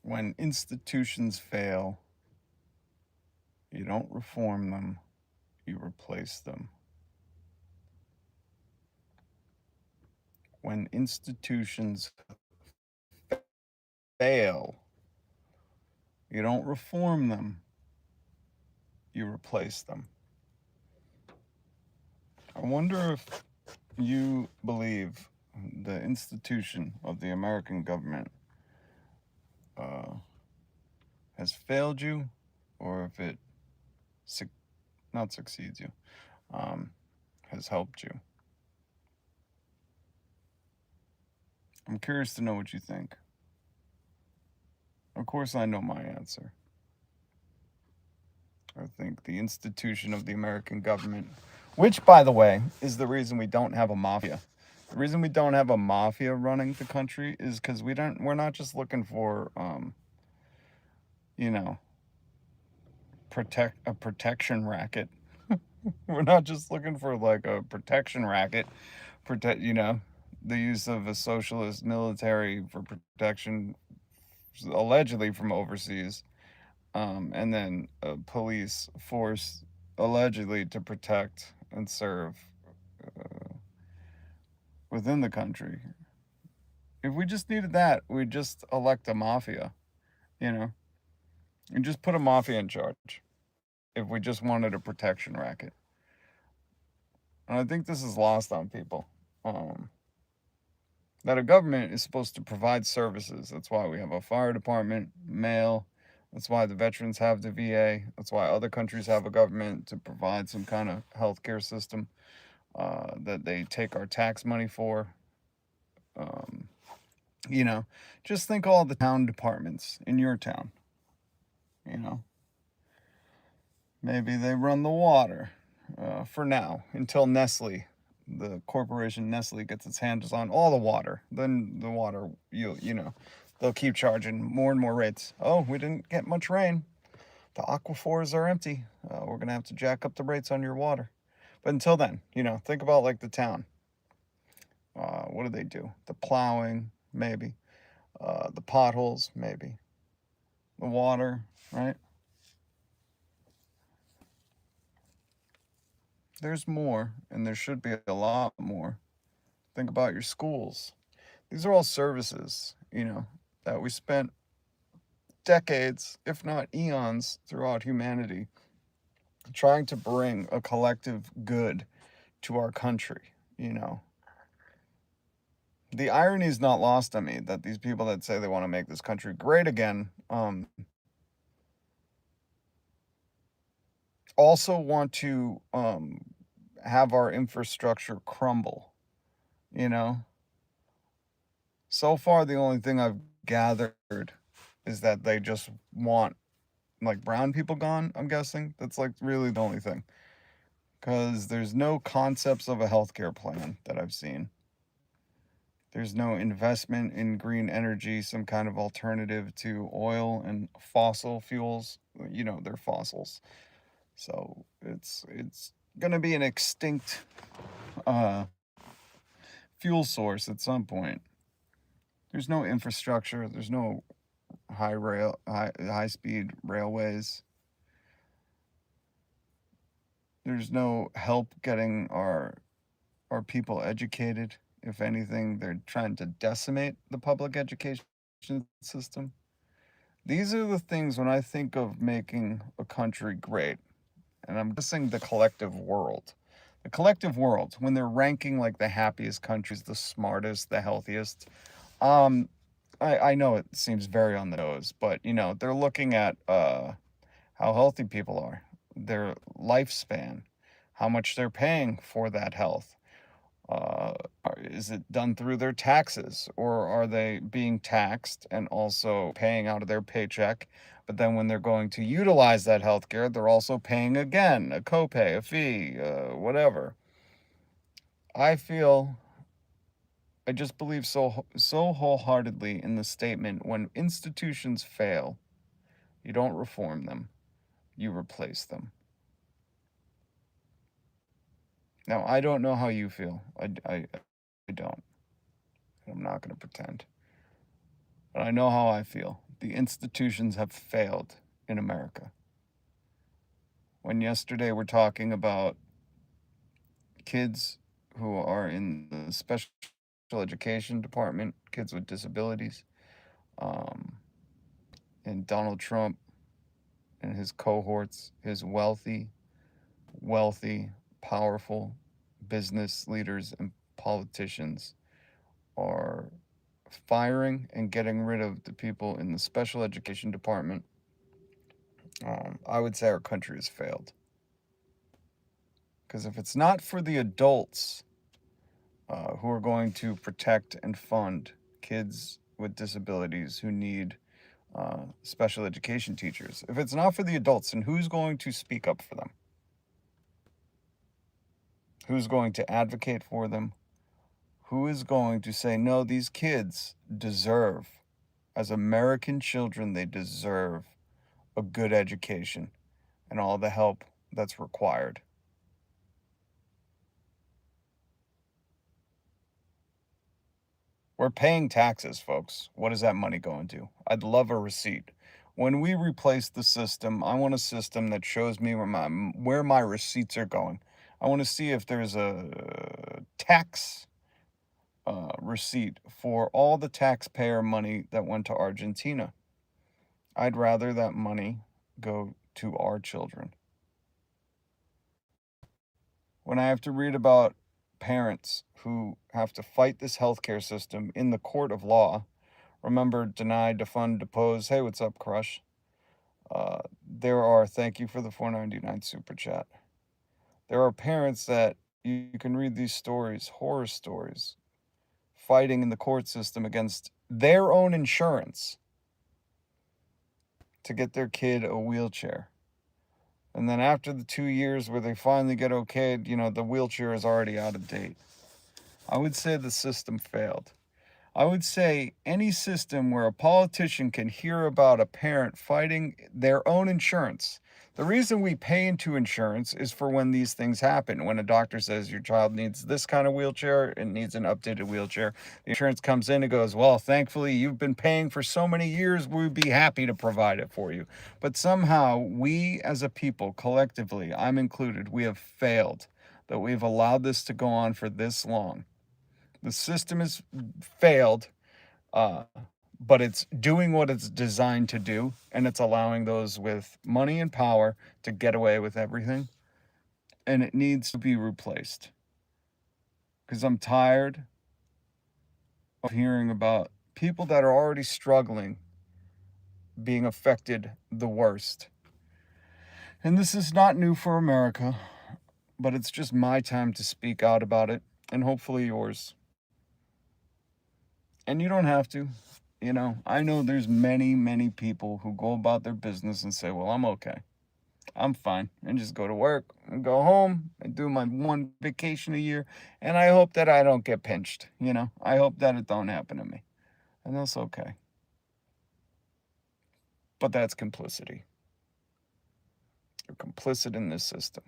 When institutions fail, you don't reform them, you replace them. When institutions fail, you don't reform them, you replace them. I wonder if you believe the institution of the American government uh, has failed you, or if it not succeeds you, um, has helped you. I'm curious to know what you think. Of course, I know my answer. I think the institution of the American government, which, by the way, is the reason we don't have a mafia. The reason we don't have a mafia running the country is because we're not just looking for, you know, a protection racket. We're not just looking for like a protection racket, the use of a socialist military for protection, allegedly from overseas, and then a police force allegedly to protect and serve uh, within the country. If we just needed that, we'd just elect a mafia, you know, and just put a mafia in charge if we just wanted a protection racket. And I think this is lost on people. That a government is supposed to provide services. That's why we have a fire department, mail. That's why the veterans have the VA. That's why other countries have a government to provide some kind of healthcare system that they take our tax money for. Um, you know, just think all the town departments in your town. You know, maybe they run the water for now until the corporation Nestle gets its hands on all the water. Then the water, they'll keep charging more and more rates. Oh, we didn't get much rain. The aquifers are empty. We're going to have to jack up the rates on your water. But until then, think about like the town. What do they do? The plowing, maybe. The potholes, maybe. The water, right? There's more, and there should be a lot more. Think about your schools. These are all services, that we spent decades, if not eons, throughout humanity trying to bring a collective good to our country, The irony is not lost on me that these people that say they want to make this country great again also want to have our infrastructure crumble, you know? So far, the only thing I've gathered is that they just want, like, brown people gone, I'm guessing. That's, like, really the only thing. Because there's no concepts of a healthcare plan that I've seen. There's no investment in green energy, some kind of alternative to oil and fossil fuels. They're fossils. So it's going to be an extinct uh, fuel source at some point. There's no infrastructure. There's no high speed railways. There's no help getting our people educated. If anything, they're trying to decimate the public education system. These are the things when I think of making a country great, and I'm guessing the collective world. The collective world, when they're ranking like the happiest countries, the smartest, the healthiest, I know it seems very on the nose, but they're looking at how healthy people are, their lifespan, how much they're paying for that health. Is it done through their taxes, or are they being taxed and also paying out of their paycheck? But then when they're going to utilize that healthcare, they're also paying again a copay, a fee, whatever. I just believe so wholeheartedly in the statement: when institutions fail, you don't reform them, you replace them. Now, I don't know how you feel. I don't. I'm not going to pretend. But I know how I feel. The institutions have failed in America. When yesterday we're talking about kids who are in the special education department, kids with disabilities, um, and Donald Trump and his cohorts, his wealthy, powerful business leaders and politicians are firing and getting rid of the people in the special education department. I would say our country has failed. Because if it's not for the adults who are going to protect and fund kids with disabilities who need special education teachers, if it's not for the adults, then who's going to speak up for them? Who's going to advocate for them? Who is going to say, no, these kids deserve, as American children, they deserve a good education and all the help that's required? We're paying taxes, folks. What is that money going to? I'd love a receipt. When we replace the system, I want a system that shows me where my receipts are going. I want to see if there's a tax receipt for all the taxpayer money that went to Argentina. I'd rather that money go to our children. When I have to read about parents who have to fight this healthcare system in the court of law, remember, deny, defund, depose. Hey, what's up, Crush? Thank you for the 4.99 super chat. There are parents that you can read these stories, horror stories, fighting in the court system against their own insurance to get their kid a wheelchair. And then after the 2 years where they finally get okayed, the wheelchair is already out of date. I would say the system failed. I would say any system where a politician can hear about a parent fighting their own insurance. The reason we pay into insurance is for when these things happen. When a doctor says your child needs this kind of wheelchair, it needs an updated wheelchair, the insurance comes in and goes, well, thankfully, you've been paying for so many years, we'd be happy to provide it for you. But somehow, we as a people, collectively, I'm included, we have failed, that we've allowed this to go on for this long. The system has failed, uh, but it's doing what it's designed to do, and it's allowing those with money and power to get away with everything. And it needs to be replaced. Because I'm tired of hearing about people that are already struggling being affected the worst. And this is not new for America, but it's just my time to speak out about it, and hopefully yours. And you don't have to. I know there's many people who go about their business and say, well, I'm okay. I'm fine. And just go to work and go home and do my one vacation a year. And I hope that I don't get pinched. I hope that it don't happen to me. And that's okay. But that's complicity. You're complicit in this system.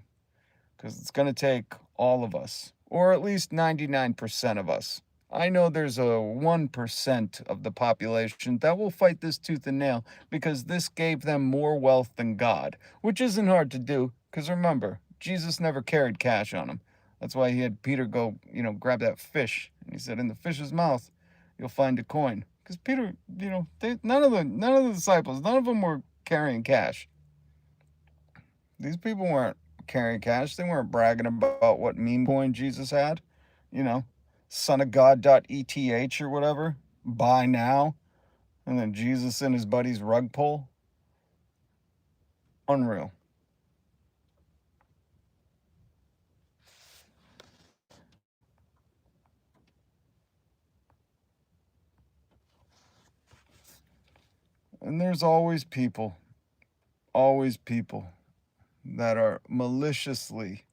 Because it's going to take all of us, or at least 99% of us. I know there's a 1% of the population that will fight this tooth and nail because this gave them more wealth than God, which isn't hard to do because remember, Jesus never carried cash on him. That's why he had Peter go, grab that fish. And he said, in the fish's mouth, you'll find a coin. Because Peter, none of the disciples, none of them were carrying cash. These people weren't carrying cash. They weren't bragging about what meme coin Jesus had. sonofgod.eth or whatever, buy now, and then Jesus and his buddy's rug pull. Unreal. And there's always people that are maliciously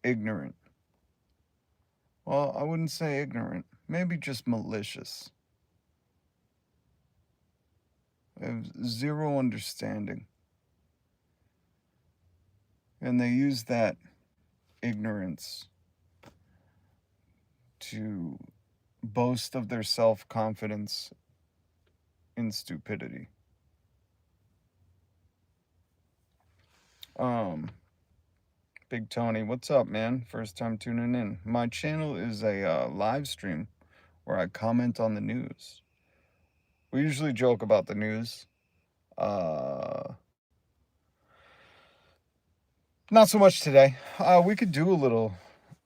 ignorant. Well, I wouldn't say ignorant, maybe just malicious. They have zero understanding. And they use that ignorance to boast of their self-confidence in stupidity. Um, Big Tony, what's up, man? First time tuning in. My channel is a live stream where I comment on the news. We usually joke about the news. Uh, Not so much today. We could do a little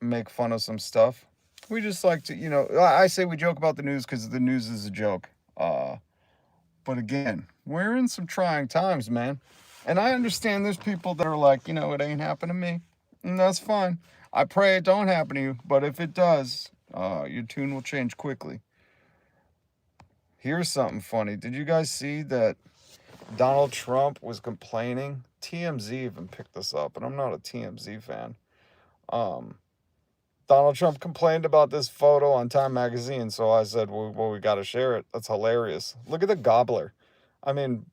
make fun of some stuff. We just like to, I say we joke about the news because the news is a joke. But again, we're in some trying times, man. And I understand there's people that are like, it ain't happened to me. And that's fine. I pray it don't happen to you. But if it does, your tune will change quickly. Here's something funny. Did you guys see that Donald Trump was complaining? TMZ even picked this up, and I'm not a TMZ fan. Donald Trump complained about this photo on Time Magazine, so I said, well, we got to share it. That's hilarious. Look at the gobbler. I mean,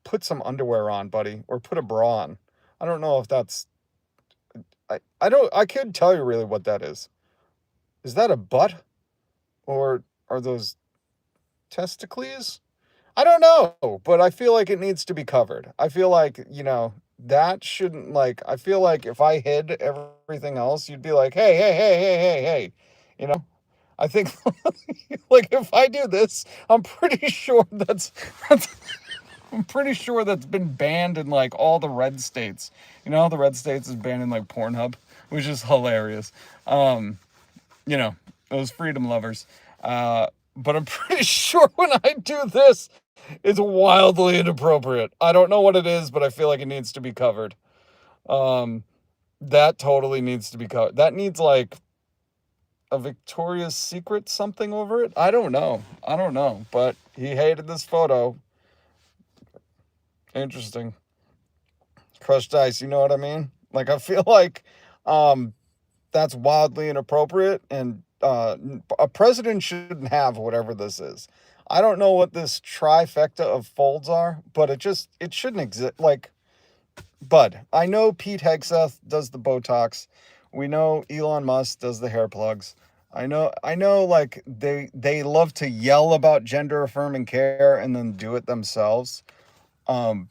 put some underwear on, buddy, or put a bra on. I don't know if that's... I couldn't tell you really what that is. Is that a butt? Or are those testicles? I don't know, but I feel like it needs to be covered. I feel like, that shouldn't, I feel like if I hid everything else, you'd be like, hey, hey, hey, hey, hey, hey. I think, if I do this, I'm pretty sure I'm pretty sure that's been banned in, all the red states. The red states is banned in, Pornhub, which is hilarious. Those freedom lovers. But I'm pretty sure when I do this, it's wildly inappropriate. I don't know what it is, but I feel like it needs to be covered. That totally needs to be covered. That needs a Victoria's Secret something over it. I don't know, but he hated this photo. Interesting. Crushed ice, you know what I mean? I feel like that's wildly inappropriate, and a president shouldn't have whatever this is. I don't know what this trifecta of folds are, but it shouldn't exist. Bud, I know Pete Hegseth does the Botox. We know Elon Musk does the hair plugs. I know, they love to yell about gender affirming care and then do it themselves. And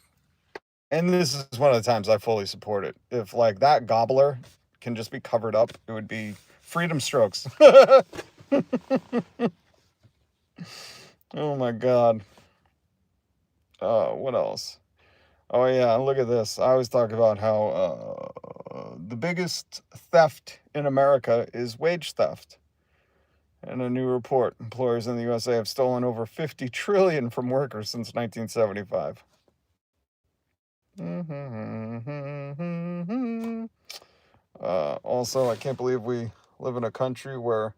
this is one of the times I fully support it. If that gobbler can just be covered up, it would be freedom strokes. Oh my God. What else? Oh yeah, look at this. I always talk about how the biggest theft in America is wage theft. In a new report, employers in the USA have stolen over $50 trillion from workers since 1975. Also, I can't believe we live in a country where,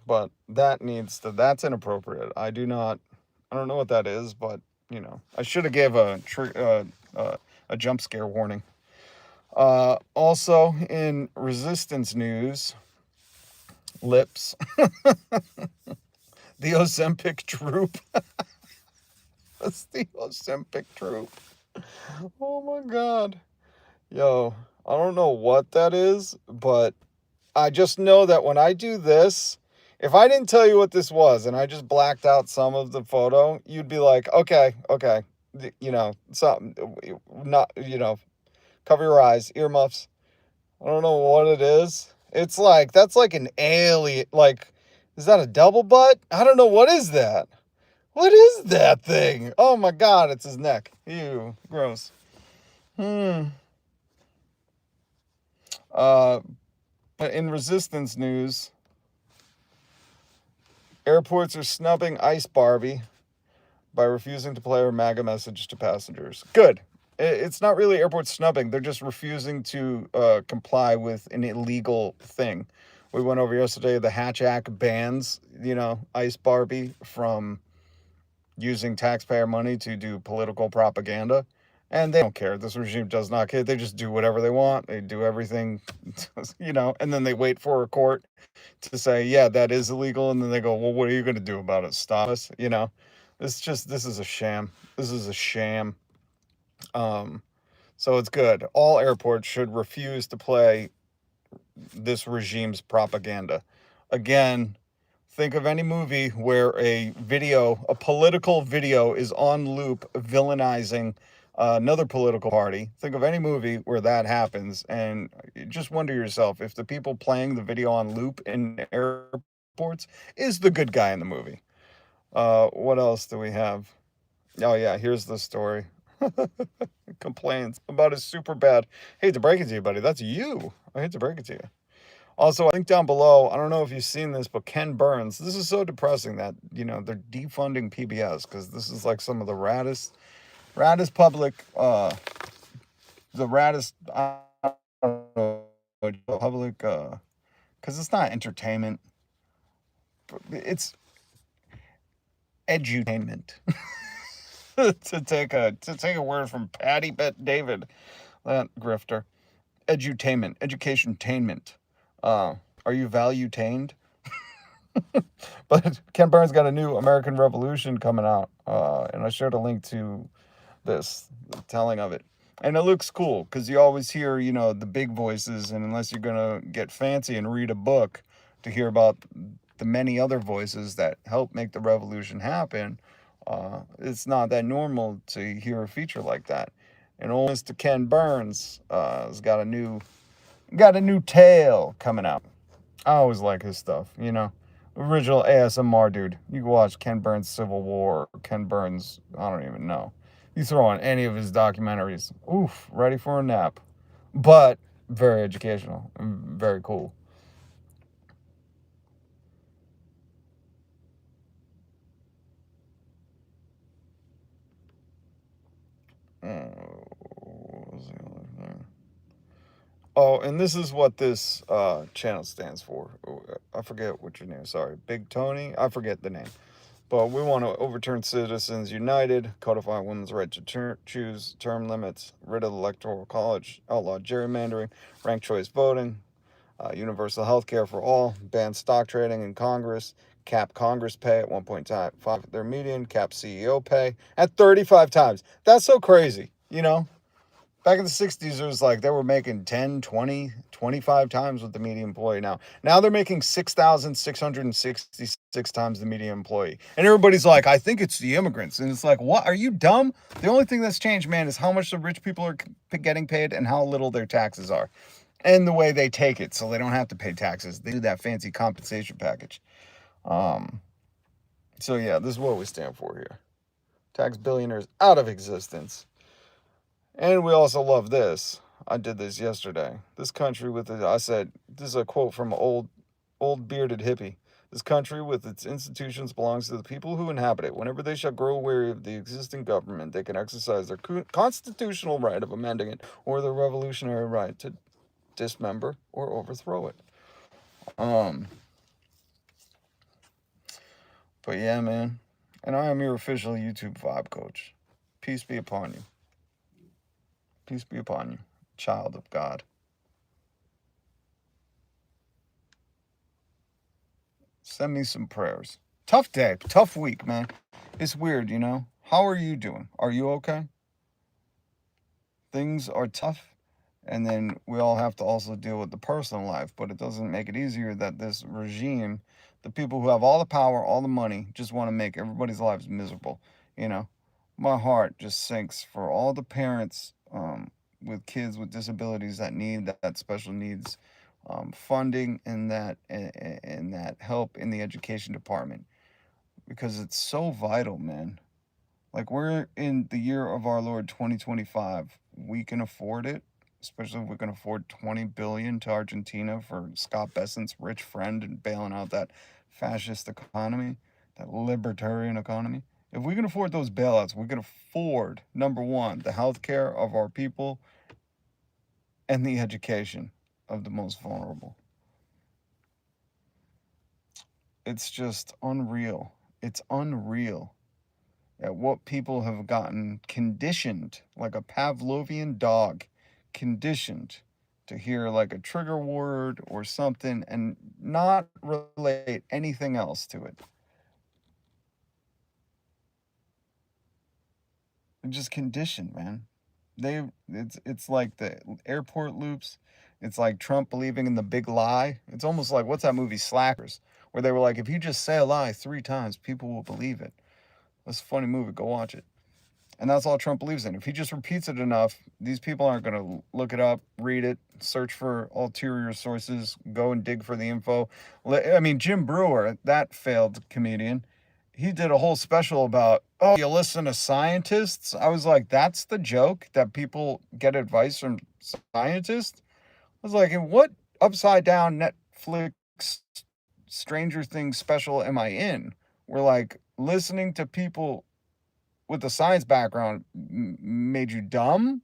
but that's inappropriate. I don't know what that is, but, I should have gave a jump scare warning. Also, in resistance news, lips. The Ozempic troop. That's the Ozempic troop. Oh my God. Yo, I don't know what that is, but I just know that when I do this, if I didn't tell you what this was and I just blacked out some of the photo, you'd be like, okay, something, not, cover your eyes, earmuffs. I don't know what it is. It's that's like an alien, is that a double butt? I don't know, what is that? What is that thing? Oh my God, it's his neck. Ew, gross. But in resistance news, airports are snubbing Ice Barbie by refusing to play her MAGA message to passengers. Good. It's not really airport snubbing. They're just refusing to comply with an illegal thing. We went over yesterday, the Hatch Act bans, Ice Barbie from using taxpayer money to do political propaganda. And they don't care. This regime does not care. They just do whatever they want. They do everything, and then they wait for a court to say, yeah, that is illegal. And then they go, well, what are you going to do about it? Stop us? This is a sham. This is a sham. So it's good. All airports should refuse to play this regime's propaganda. Again, Think of any movie where a political video is on loop villainizing another political party. Think of any movie where that happens, and just wonder yourself if the people playing the video on loop in airports is the good guy in the movie. What else do we have? Oh yeah, here's the story. Complains about his super bad. Hate to break it to you, buddy. That's you. I hate to break it to you. Also, I think down below, I don't know if you've seen this, but Ken Burns, this is so depressing that, they're defunding PBS because this is like some of the raddest public, the raddest, I don't know, public, because it's not entertainment, it's edutainment. to take a word from Patty Bet David, that grifter. Edutainment, education-tainment. Are you value-tained? But Ken Burns got a new American Revolution coming out, and I shared a link to this, the telling of it. And it looks cool, because you always hear, the big voices, and unless you're going to get fancy and read a book to hear about the many other voices that help make the revolution happen, it's not that normal to hear a feature like that. And old Mr. Ken Burns has got a new tale coming out. I always like his stuff, Original ASMR dude. You can watch Ken Burns' Civil War, or Ken Burns, I don't even know. You throw on any of his documentaries, oof, ready for a nap. But very educational and very cool. What was the other thing? Oh, and this is what this channel stands for. I forget what your name is. Sorry. Big Tony? I forget the name. But we want to overturn Citizens United, codify women's right to choose, term limits, rid of the Electoral College, outlaw gerrymandering, ranked choice voting, universal health care for all, ban stock trading in Congress, cap Congress pay at 1.5 their median, cap CEO pay at 35 times. That's so crazy, Back in the 60s, it was like they were making 10, 20, 25 times what the median employee now they're making 6,666 times the median employee. And everybody's like, I think it's the immigrants. And it's like, what? Are you dumb? The only thing that's changed, man, is how much the rich people are getting paid and how little their taxes are. And the way they take it, so they don't have to pay taxes. They do that fancy compensation package. So yeah, this is what we stand for here. Tax billionaires out of existence. And we also love this. I did this yesterday. This country with it, I said, this is a quote from an old bearded hippie. This country with its institutions belongs to the people who inhabit it. Whenever they shall grow weary of the existing government, they can exercise their constitutional right of amending it or their revolutionary right to dismember or overthrow it. But yeah, man. And I am your official YouTube vibe coach. Peace be upon you. Peace be upon you, child of God. Send me some prayers. Tough day, tough week, man. It's weird, How are you doing? Are you okay? Things are tough, and then we all have to also deal with the personal life, but it doesn't make it easier that this regime, the people who have all the power, all the money, just want to make everybody's lives miserable, My heart just sinks for all the parents, with kids with disabilities that need that special needs funding and that help in the education department, because it's so vital, man. Like, we're in the year of our Lord 2025. We can afford it, especially if we can afford 20 billion to Argentina for Scott Bessent's rich friend and bailing out that fascist economy, that libertarian economy. If we can afford those bailouts, we can afford, number one, the health care of our people and the education of the most vulnerable. It's just unreal. It's unreal at what people have gotten conditioned, like a Pavlovian dog, conditioned to hear like a trigger word or something and not relate anything else to it. They're just conditioned, man. It's like the airport loops. It's like Trump believing in the big lie. It's almost like, what's that movie, Slackers, where they were like, if you just say a lie 3 times, people will believe it. It's a funny movie. Go watch it. And that's all Trump believes in. If he just repeats it enough, these people aren't going to look it up, read it, search for ulterior sources, go and dig for the info. I mean, Jim Brewer, that failed comedian, he did a whole special about, oh, you listen to scientists? I was like, that's the joke, that people get advice from scientists? I was like, and what upside down Netflix Stranger Things special am I in? We're like, listening to people with a science background made you dumb?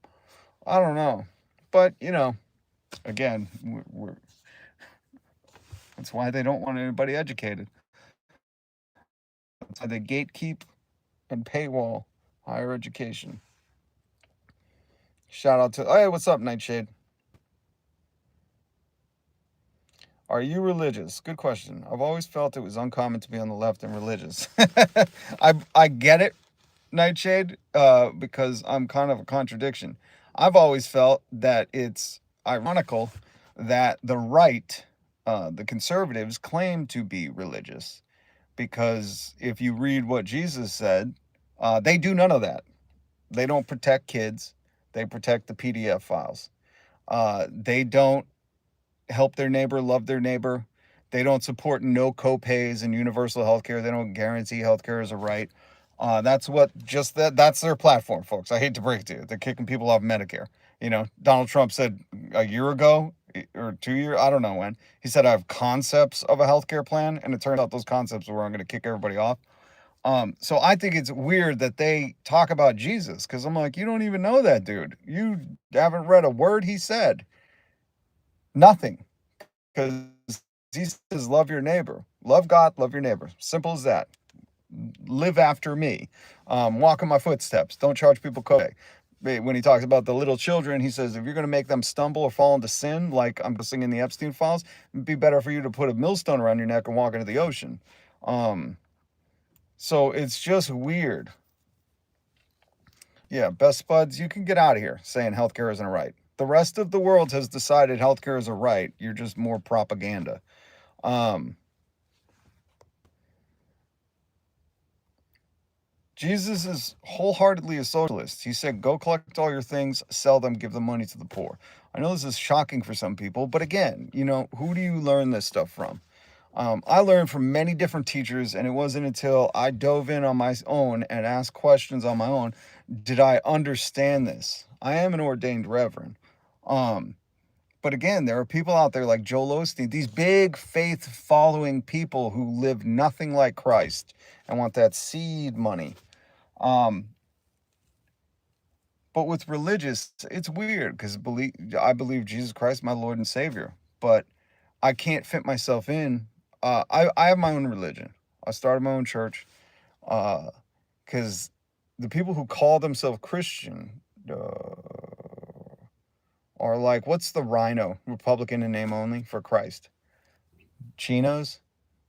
I don't know. But, again, that's why they don't want anybody educated. That's why they gatekeep and paywall higher education. Shout out to, hey, what's up, Nightshade? Are you religious? Good question. I've always felt it was uncommon to be on the left and religious. I get it, Nightshade, because I'm kind of a contradiction. I've always felt that it's ironical that the right, the conservatives, claim to be religious, because if you read what Jesus said, they do none of that. They don't protect kids. They protect the PDF files. They don't help their neighbor, love their neighbor. They don't support no copays and universal health care. They don't guarantee health care as a right. That's their platform, folks. I hate to break it to you. They're kicking people off Medicare. Donald Trump said a year ago or 2 years, I don't know when, he said, I have concepts of a healthcare plan. And it turns out those concepts were, I'm going to kick everybody off. So I think it's weird that they talk about Jesus, because I'm like, you don't even know that dude. You haven't read a word he said. Nothing. Because he says, love your neighbor. Love God, love your neighbor. Simple as that. Live after me. Walk in my footsteps. Don't charge people copay. When he talks about the little children, he says, if you're going to make them stumble or fall into sin, like I'm singing the Epstein files, it'd be better for you to put a millstone around your neck and walk into the ocean. So it's just weird. Yeah, Best Buds, you can get out of here saying healthcare isn't a right. The rest of the world has decided healthcare is a right. You're just more propaganda. Jesus is wholeheartedly a socialist. He said, go collect all your things, sell them, give the money to the poor. I know this is shocking for some people, but again, who do you learn this stuff from? I learned from many different teachers, and it wasn't until I dove in on my own and asked questions on my own did I understand this. I am an ordained reverend. But again, there are people out there like Joel Osteen, these big faith-following people who live nothing like Christ and want that seed money. But with religious, it's weird, because I believe Jesus Christ, my Lord and Savior, but I can't fit myself in. I have my own religion. I started my own church, because the people who call themselves Christian are like, what's the rhino, Republican in name only, for Christ? Chinos?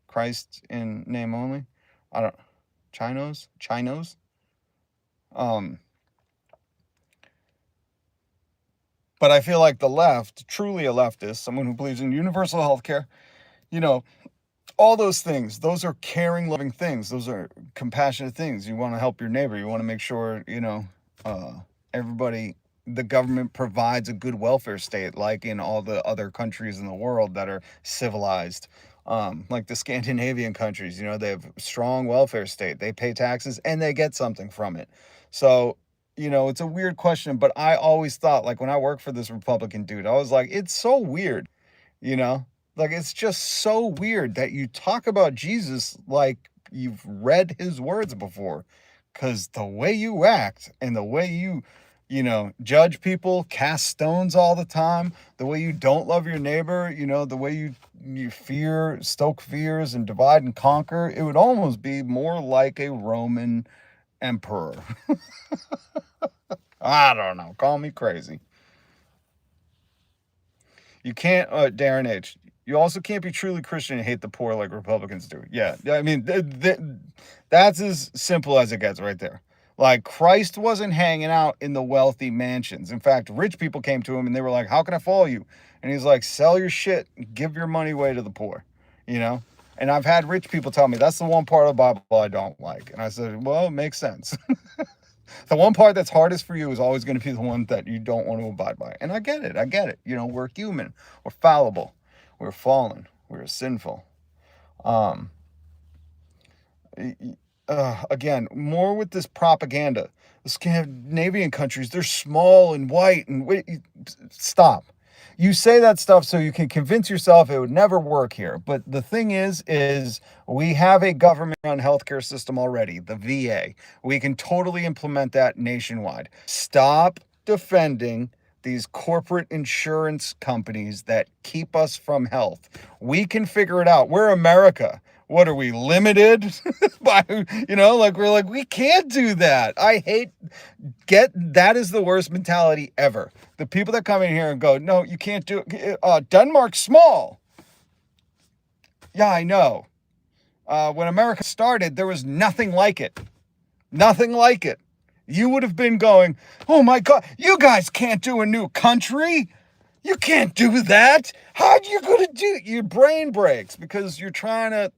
Christ in name only? I don't, Chinos? But I feel like the left, truly a leftist, someone who believes in universal health care, all those things, those are caring, loving things. Those are compassionate things. You want to help your neighbor. You want to make sure, everybody, the government provides a good welfare state, like in all the other countries in the world that are civilized. Like the Scandinavian countries, they have strong welfare state. They pay taxes and they get something from it. So, it's a weird question, but I always thought, like when I worked for this Republican dude, I was like, it's so weird, like it's just so weird that you talk about Jesus like you've read his words before, because the way you act and the way you judge people, cast stones all the time, the way you don't love your neighbor, the way you stoke fears and divide and conquer, it would almost be more like a Roman emperor. I don't know. Call me crazy. You can't, Darren H. You also can't be truly Christian and hate the poor like Republicans do. Yeah, I mean, that's as simple as it gets right there. Like, Christ wasn't hanging out in the wealthy mansions. In fact, rich people came to him and they were like, how can I follow you? And he's like, sell your shit, give your money away to the poor, And I've had rich people tell me that's the one part of the Bible I don't like. And I said, well, it makes sense. The one part that's hardest for you is always going to be the one that you don't want to abide by. And I get it. I get it. You know, we're human. We're fallible. We're fallen. We're sinful. Again, more with this propaganda. The Scandinavian countries, they're small and white and stop. You say that stuff so you can convince yourself it would never work here. But the thing is we have a government-run healthcare system already, the VA. We can totally implement that nationwide. Stop defending these corporate insurance companies that keep us from health. We can figure it out. We're America. What are we, limited by, we're like, we can't do that. That is the worst mentality ever. The people that come in here and go, no, you can't do it. Denmark's small. Yeah, I know. When America started, there was nothing like it. Nothing like it. You would have been going, oh my God, you guys can't do a new country. You can't do that. How are you going to do it? Your brain breaks because you're trying to,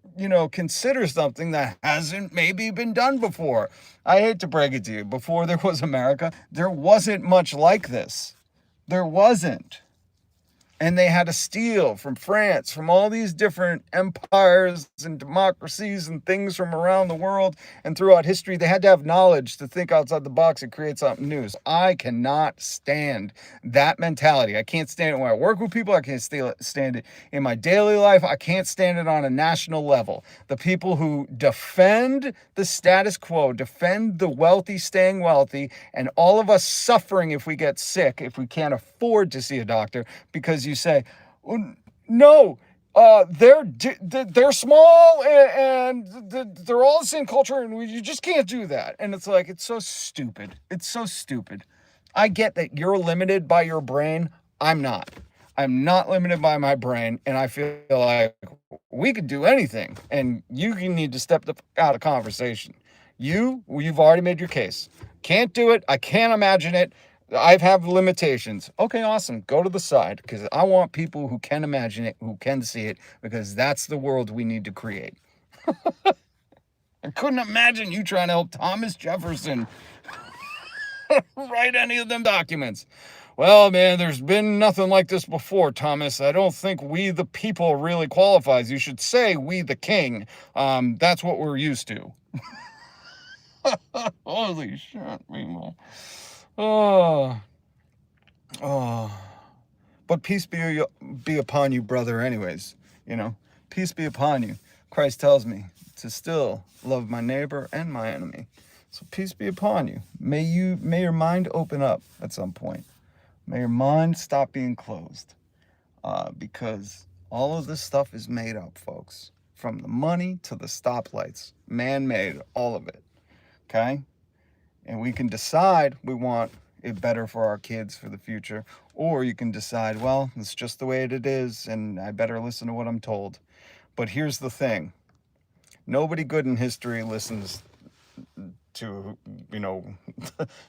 consider something that hasn't maybe been done before. I hate to break it to you. Before there was America, there wasn't much like this. There wasn't. And they had to steal from France, from all these different empires and democracies and things from around the world and throughout history. They had to have knowledge to think outside the box and create something new. So I cannot stand that mentality. I can't stand it when I work with people. I can't stand it in my daily life. I can't stand it on a national level. The people who defend the status quo, defend the wealthy staying wealthy, and all of us suffering if we get sick, if we can't afford to see a doctor, because you say, no, they're small and they're all the same culture and you just can't do that. And it's like, it's so stupid. It's so stupid. I get that you're limited by your brain. I'm not. I'm not limited by my brain, and I feel like we could do anything, and you need to step out of conversation. You've already made your case. Can't do it. I can't imagine it. I have limitations. Okay, awesome. Go to the side, because I want people who can imagine it, who can see it, because that's the world we need to create. I couldn't imagine you trying to help Thomas Jefferson write any of them documents. Well, man, there's been nothing like this before, Thomas. I don't think we the people really qualifies. You should say we the king. That's what we're used to. Holy shit, people. Oh. But peace be upon you, brother, anyways. Peace be upon you. Christ tells me to still love my neighbor and my enemy. So peace be upon you. May your mind open up at some point. May your mind stop being closed. Because all of this stuff is made up, folks. From the money to the stoplights. Man-made, all of it. Okay? And we can decide we want it better for our kids for the future. Or you can decide, well, it's just the way it is, and I better listen to what I'm told. But here's the thing. Nobody good in history listens to,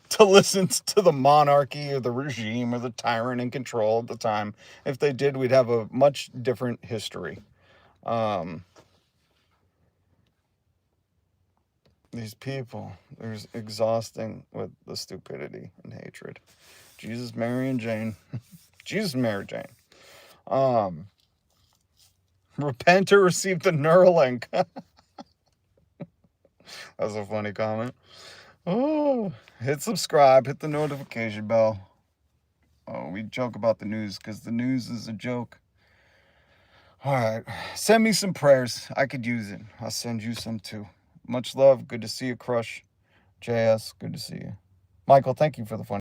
to listen to the monarchy or the regime or the tyrant in control at the time. If they did, we'd have a much different history. These people, they're exhausting with the stupidity and hatred. Jesus, Mary, and Jane. Jesus, Mary, Jane. Repent or receive the Neuralink. That's a funny comment. Oh, hit subscribe, hit the notification bell. Oh, we joke about the news because the news is a joke. All right, send me some prayers. I could use it. I'll send you some too. Much love. Good to see you, Crush. JS, good to see you. Michael, thank you for the fun.